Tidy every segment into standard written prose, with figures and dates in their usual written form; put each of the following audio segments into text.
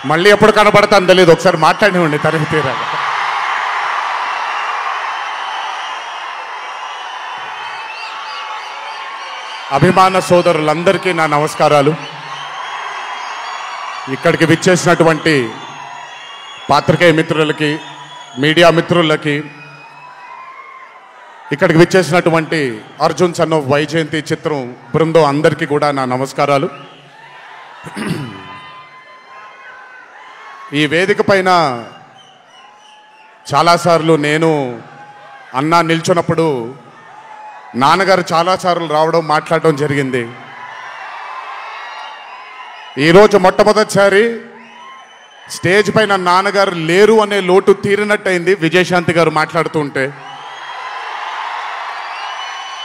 మళ్ళీ ఎప్పుడు కనబడతాను తెలియదు, ఒకసారి మాట్లాడివ్వండి తరిగి తీరాగా. అభిమాన సోదరులందరికీ నా నమస్కారాలు. ఇక్కడికి విచ్చేసినటువంటి పాత్రికేయ మిత్రులకి, మీడియా మిత్రులకి, ఇక్కడికి విచ్చేసినటువంటి అర్జున్ సన్ ఆఫ్ వైజయంతి చిత్రం బృందం అందరికీ కూడా నా నమస్కారాలు. ఈ వేదిక పైన చాలాసార్లు నేను అన్నా నిల్చున్నప్పుడు నాన్నగారు చాలాసార్లు రావడం, మాట్లాడడం జరిగింది. ఈరోజు మొట్టమొదటిసారి స్టేజ్ పైన నాన్నగారు లేరు అనే లోటు తీరినట్టయింది విజయశాంతి గారు మాట్లాడుతుంటే.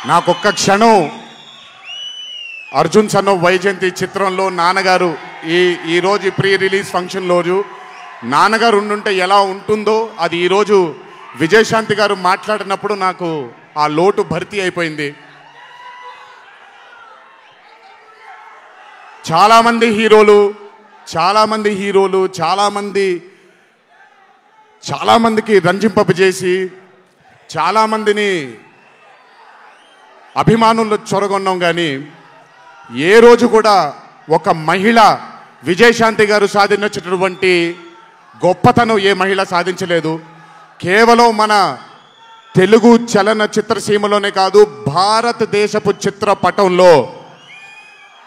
నాకొక్క క్షణం అర్జున్ సన్ ఆఫ్ వైజయంతి చిత్రంలో నాన్నగారు ఈరోజు ప్రీ రిలీజ్ ఫంక్షన్ రోజు నాన్నగారు ఉండుంటే ఎలా ఉంటుందో అది ఈరోజు విజయశాంతి గారు మాట్లాడినప్పుడు నాకు ఆ లోటు భర్తీ అయిపోయింది. చాలామంది హీరోలు చాలామందికి రంజింపజేసి చాలామందిని అభిమానుల్లో చొరగొన్నాం, కానీ ఏ రోజు కూడా ఒక మహిళ విజయశాంతి గారు సాధించినటువంటి గొప్పతనం ఏ మహిళ సాధించలేదు. కేవలం మన తెలుగు చలన చిత్రసీమలోనే కాదు, భారతదేశపు చిత్రపటంలో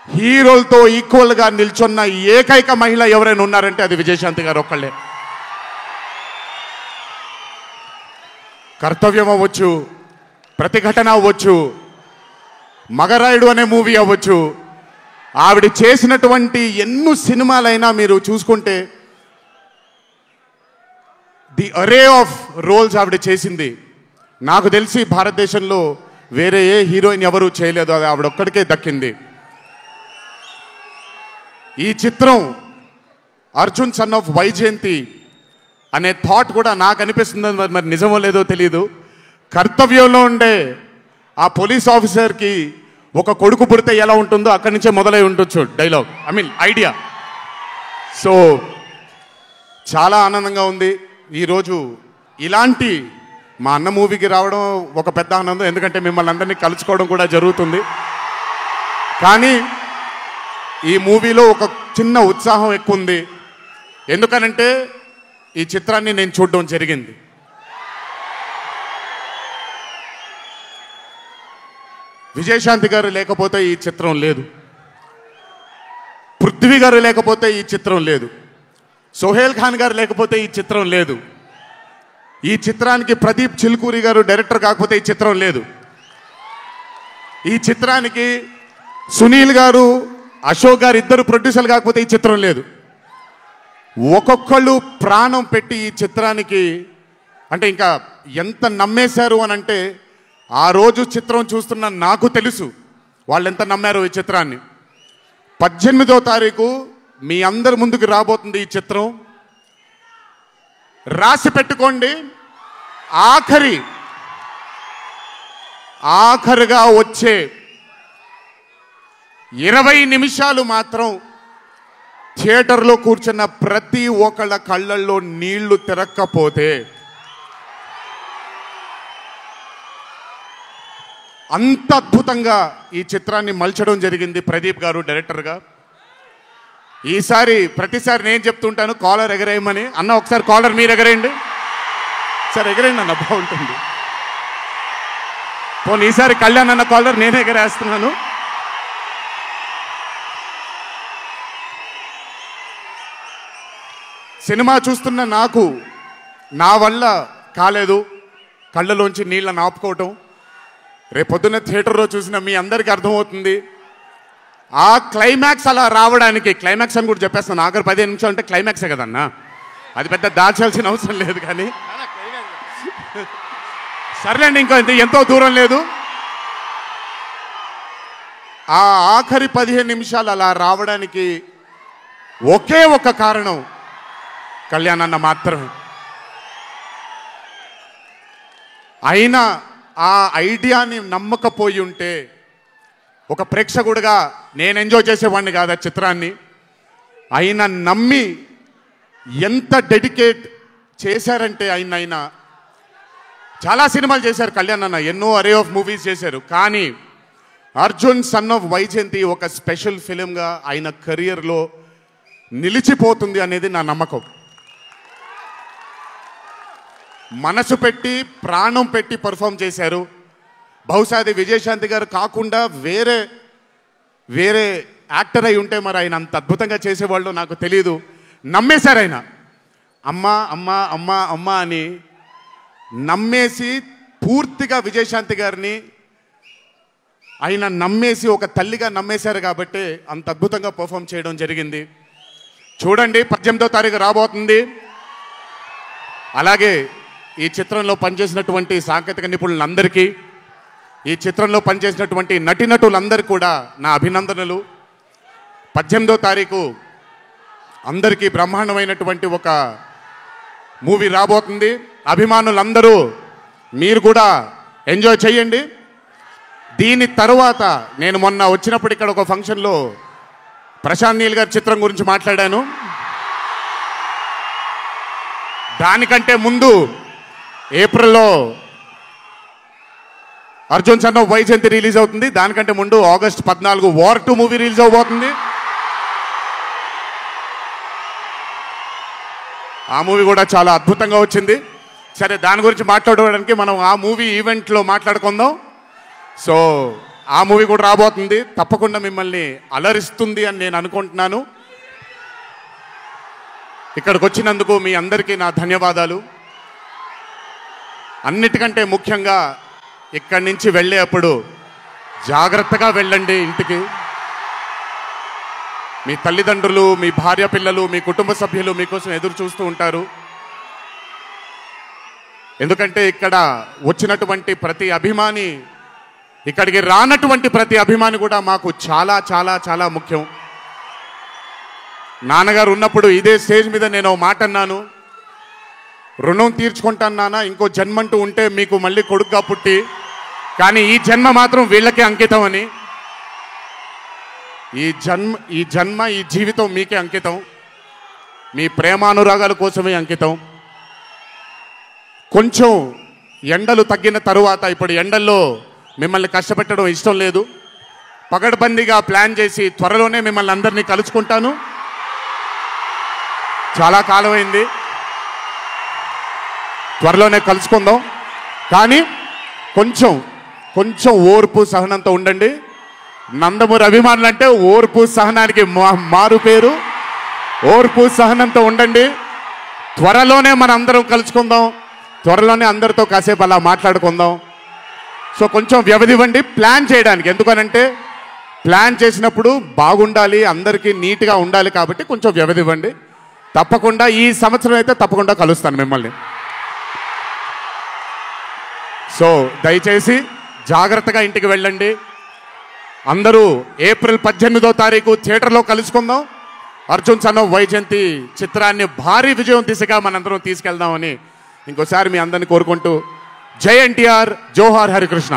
హీరోలతో ఈక్వల్గా నిల్చున్న ఏకైక మహిళ ఎవరైనా ఉన్నారంటే అది విజయశాంతి గారు ఒక్కళ్ళే. కర్తవ్యం అవ్వచ్చు, ప్రతిఘటన అవ్వచ్చు, మగరాయుడు అనే మూవీ అవ్వచ్చు, ఆవిడ చేసినటువంటి ఎన్నో సినిమాలైనా మీరు చూసుకుంటే ది అరే ఆఫ్ రోల్స్ ఆవిడ చేసింది. నాకు తెలిసి భారతదేశంలో వేరే ఏ హీరోయిన్ ఎవరూ చేయలేదు, అది ఆవిడ ఒక్కడికే దక్కింది. ఈ చిత్రం అర్జున్ సన్ ఆఫ్ వైజయంతి అనే థాట్ కూడా నాకు అనిపిస్తుంది, మరి నిజమో లేదో తెలియదు. కర్తవ్యంలో ఉండే ఆ పోలీస్ ఆఫీసర్కి ఒక కొడుకు పుడితే ఎలా ఉంటుందో అక్కడి నుంచే మొదలై ఉండొచ్చు డైలాగ్, ఐడియా. సో చాలా ఆనందంగా ఉంది ఈరోజు ఇలాంటి మా అన్న మూవీకి రావడం ఒక పెద్ద ఆనందం, ఎందుకంటే మిమ్మల్ని అందరినీ కలుసుకోవడం కూడా జరుగుతుంది. కానీ ఈ మూవీలో ఒక చిన్న ఉత్సాహం ఎక్కువ ఉంది. ఎందుకనంటే ఈ చిత్రాన్ని నేను చూడడం జరిగింది. విజయశాంతి గారు లేకపోతే ఈ చిత్రం లేదు, పృథ్వీ గారు లేకపోతే ఈ చిత్రం లేదు, సోహేల్ ఖాన్ గారు లేకపోతే ఈ చిత్రం లేదు, ఈ చిత్రానికి ప్రదీప్ చిల్కూరి గారు డైరెక్టర్ కాకపోతే ఈ చిత్రం లేదు, ఈ చిత్రానికి సునీల్ గారు, అశోక్ గారు ఇద్దరు ప్రొడ్యూసర్లు కాకపోతే ఈ చిత్రం లేదు. ఒక్కొక్కళ్ళు ప్రాణం పెట్టి ఈ చిత్రానికి, అంటే ఇంకా ఎంత నమ్మేశారు అని అంటే, ఆ రోజు చిత్రం చూస్తున్న నాకు తెలుసు వాళ్ళు ఎంత నమ్మారు ఈ చిత్రాన్ని. 18వ తారీఖు మీ అందరి ముందుకు రాబోతుంది ఈ చిత్రం. రాసి పెట్టుకోండి, ఆఖరిగా వచ్చే 20 నిమిషాలు మాత్రం థియేటర్లో కూర్చున్న ప్రతి ఒక్కళ్ళ కళ్ళల్లో నీళ్లు తిరక్కపోతే, అంత అద్భుతంగా ఈ చిత్రాన్ని మలచడం జరిగింది ప్రదీప్ గారు డైరెక్టర్గా. ప్రతిసారి నేను చెప్తుంటాను కాలర్ ఎగరేయమని. అన్న ఒకసారి కాలర్ మీరు ఎగరేయండి సార్, ఎగరేయండి అన్న, బాగుంటుంది. పోనీ ఈసారి కళ్యాణ్ అన్న కాలర్ నేనే ఎగరేస్తున్నాను. సినిమా చూస్తున్న నాకు నా వల్ల కాలేదు కళ్ళలోంచి నీళ్ళని ఆపుకోవటం. రేపొద్దున్న థియేటర్లో చూసిన మీ అందరికీ అర్థమవుతుంది. ఆ క్లైమాక్స్ అలా రావడానికి, క్లైమాక్స్ అని కూడా చెప్పేస్తాను, ఆఖరి 15 నిమిషాలు అంటే క్లైమాక్సే కదన్నా, అది పెద్ద దాచాల్సిన అవసరం లేదు. కానీ సర్లేండి, ఇంకో ఎంతో దూరం లేదు. ఆ ఆఖరి 15 నిమిషాలు అలా రావడానికి ఒకే ఒక కారణం కళ్యాణ్ అన్న మాత్రమే. అయినా ఆ ఐడియాని నమ్మకపోయి ఉంటే ఒక ప్రేక్షకుడిగా నేను ఎంజాయ్ చేసేవాడిని కాదు ఆ చిత్రాన్ని. అయినా నమ్మి ఎంత డెడికేట్ చేశారంటే ఆయన చాలా సినిమాలు చేశారు కళ్యాణ్ అన్న, ఎన్నో అరే ఆఫ్ మూవీస్ చేశారు. కానీ అర్జున్ సన్ ఆఫ్ వైజయంతి ఒక స్పెషల్ ఫిలింగా ఆయన కెరియర్లో నిలిచిపోతుంది అనేది నా నమ్మకం. మనసు పెట్టి ప్రాణం పెట్టి పర్ఫామ్ చేశారు. బహుశా అది విజయశాంతి గారు కాకుండా వేరే యాక్టర్ అయి ఉంటే మరి ఆయన అంత అద్భుతంగా చేసేవాళ్ళు నాకు తెలియదు. నమ్మేశారు ఆయన, అమ్మా అమ్మా అమ్మా అమ్మా అని నమ్మేసి పూర్తిగా విజయశాంతి గారిని ఆయన నమ్మేసి ఒక తల్లిగా నమ్మేశారు కాబట్టి అంత అద్భుతంగా పర్ఫామ్ చేయడం జరిగింది. చూడండి 18వ తారీఖు రాబోతుంది. అలాగే ఈ చిత్రంలో పనిచేసినటువంటి సాంకేతిక నిపుణులందరికీ, ఈ చిత్రంలో పనిచేసినటువంటి నటీనటులందరికీ కూడా నా అభినందనలు. 18వ తారీఖు అందరికీ బ్రహ్మాండమైనటువంటి ఒక మూవీ రాబోతుంది. అభిమానులందరూ మీరు కూడా ఎంజాయ్ చేయండి. దీని తరువాత నేను మొన్న వచ్చినప్పుడు ఇక్కడ ఒక ఫంక్షన్లో ప్రశాంత్ నీల్ గారి చిత్రం గురించి మాట్లాడాను. దానికంటే ముందు ఏప్రిల్లో Arjun son of Vyjayanthi release అవుతుంది. దానికంటే ముందు ఆగస్ట్ 14 వార్ 2 మూవీ రిలీజ్ అవబోతుంది. ఆ మూవీ కూడా చాలా అద్భుతంగా వచ్చింది. సరే, దాని గురించి మాట్లాడడానికి మనం ఆ మూవీ ఈవెంట్లో మాట్లాడుకుందాం. సో ఆ మూవీ కూడా రాబోతుంది, తప్పకుండా మిమ్మల్ని అలరిస్తుంది అని నేను అనుకుంటున్నాను. ఇక్కడికి వచ్చినందుకు మీ అందరికీ నా ధన్యవాదాలు. అన్నిటికంటే ముఖ్యంగా ఇక్కడి నుంచి వెళ్ళేటప్పుడు జాగ్రత్తగా వెళ్ళండి ఇంటికి. మీ తల్లిదండ్రులు, మీ భార్య పిల్లలు, మీ కుటుంబ సభ్యులు మీకోసం ఎదురు చూస్తూ ఉంటారు. ఎందుకంటే ఇక్కడ వచ్చినటువంటి ప్రతి అభిమాని, ఇక్కడికి రానటువంటి ప్రతి అభిమాని కూడా మాకు చాలా చాలా చాలా ముఖ్యం. నాన్నగారు ఉన్నప్పుడు ఇదే స్టేజ్ మీద నేను మాట అన్నాను, రుణం తీర్చుకుంటాను నాన్న, ఇంకో జన్మంటూ ఉంటే మీకు మళ్ళీ కొడుకుగా పుట్టి, కానీ ఈ జన్మ మాత్రం వీళ్ళకే అంకితం అని. ఈ జన్మ ఈ జీవితం మీకే అంకితం, మీ ప్రేమానురాగాల కోసమే అంకితం. కొంచెం ఎండలు తగ్గిన తరువాత, ఇప్పుడు ఎండల్లో మిమ్మల్ని కష్టపెట్టడం ఇష్టం లేదు, పగడ్బందీగా ప్లాన్ చేసి త్వరలోనే మిమ్మల్ని అందరినీ కలుసుకుంటాను. చాలా కాలమైంది, త్వరలోనే కలుసుకుందాం. కానీ కొంచెం ఓర్పు సహనంతో ఉండండి. నందమూరి అభిమానులు అంటే ఓర్పు సహనానికి మారు పేరు. ఓర్పు సహనంతో ఉండండి. త్వరలోనే మన అందరం కలుసుకుందాం, త్వరలోనే అందరితో కాసేపు అలా మాట్లాడుకుందాం. సో కొంచెం వ్యవధి ఇవ్వండి ప్లాన్ చేయడానికి. ఎందుకనంటే ప్లాన్ చేసినప్పుడు బాగుండాలి, అందరికీ నీట్గా ఉండాలి, కాబట్టి కొంచెం వ్యవధి ఇవ్వండి. తప్పకుండా ఈ సంవత్సరం అయితే తప్పకుండా కలుస్తాను మిమ్మల్ని. సో దయచేసి జాగ్రత్తగా ఇంటికి వెళ్ళండి. అందరూ ఏప్రిల్ 18వ తారీఖు థియేటర్లో కలుసుకుందాం. అర్జున్ సన్ ఆఫ్ వైజయంతి చిత్రాన్ని భారీ విజయం దిశగా మనందరం తీసుకెళ్దామని ఇంకోసారి మీ అందరిని కోరుకుంటూ, జై ఎన్టీఆర్, జోహార్ హరికృష్ణ.